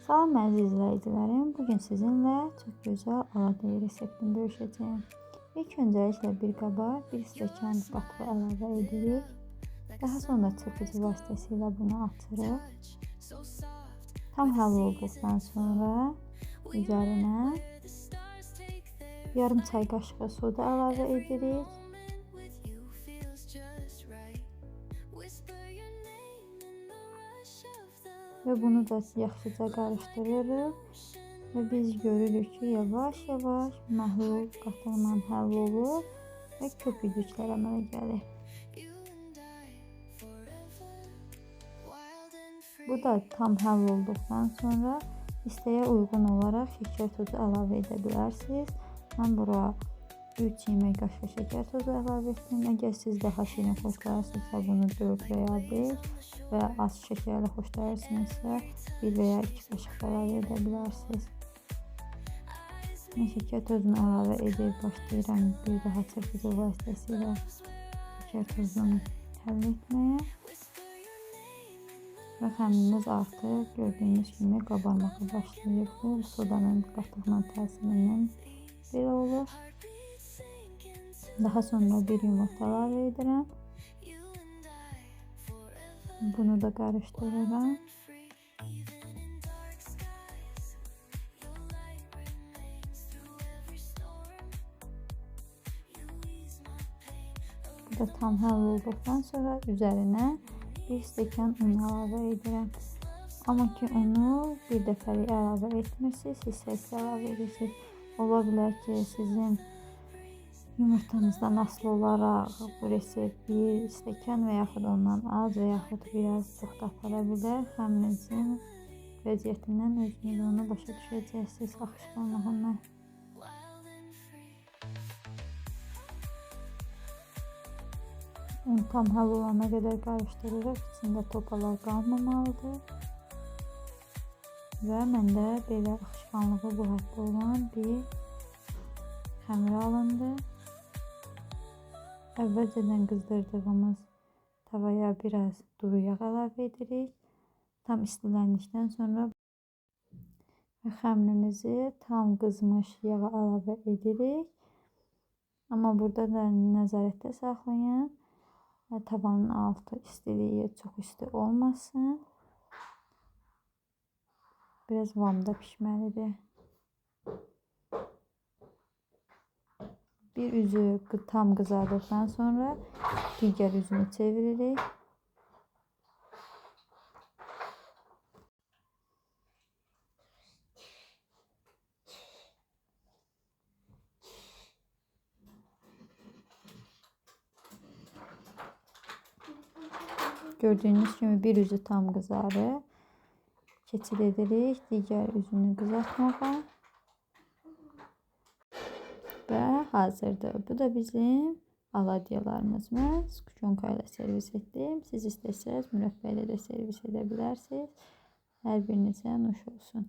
Salam əziz izləyicilərim, bugün sizinlə çox gözəl aladəyi reseptini bölüşəcəyim. İlk öncəliklə bir qaba 1 stəkan qatıq əlavə edirik. Daha sonra çırpıcı vasitəsilə bunu açırıq. Tam həll olduqdan sonra üzərinə yarım çay qaşığı soda əlavə edirik. Və bunu da yaxşıca qarışdırırıq və biz görürük ki, yavaş-yavaş məhlul qatığla həll olur və köpüklüklər əmələ gəlir. Bu da tam həll olduqdan sonra isteğe uyğun olaraq şəkər tozu əlavə edə bilərsiniz. Mən bura 3 yemək qaşığı şəkər tozu əlavə etdim. Əgər siz daha şirin xoşlayırsınızsa bunu 4 və ya 5 və az şəkərli xoşlayırsınızsa 1 və ya 2 qaşıq əlavə edə bilərsiniz. Mən şəkər tozunu əlavə edib başlayıram bir daha çırpıcı vasitəsilə şəkər tozunu həll etməyə. Və xəmirimiz artıq gördüyünüz kimi qabarmağa başlayıb. Bu sodanın qatıqla təsirindən belə olur. Daha sonra bir yumurta əlavə edirəm. Bunu da qarışdırıram. Bu da tam həll olduqdan sonra üzərinə 1 stəkan un əlavə edirəm. Amma ki unu bir dəfəlik əlavə etmirsiniz, hissə-hissə əlavə edirsiniz. Ola bilər ki sizin yumurtanızdan asılı olaraq bu resept 1 stəkan və yaxud ondan az və yaxud biraz çox da apara bilər. Xəmirinizin vəziyyətindən özünüz onu başa düşəcəksiniz, axışqanlığından. Un tam həll olana qədər qarışdırırıq. İçində topalar qalmamalıdır. Və məndə belə axışqanlığı bu həddə olan bir xəmir alındı. Əvvəlcədən qızdırdığımız tavaya biraz duru yağ əlavə edirik. Tam istiləndikdən sonra və xəmirimizi tam qızmış yağa əlavə edirik. Amma burada da nəzarətdə saxlayın. Tavanın altı istiliyi çox isti olmasın. Biraz vamda pişməlidir. Bir üzü tam qızardıqdan sonra digər üzünü çeviririk. Gördüyünüz kimi bir üzü tam qızarır. Keçid edirik digər üzünü qızartmağa. Və hazırdır. Bu da bizim aladyalarımız. Mən skutyonka ilə servis etdim. Siz istəsəz mürəbbə ilə də servis edə bilərsiniz. Hər birinizə nuş olsun.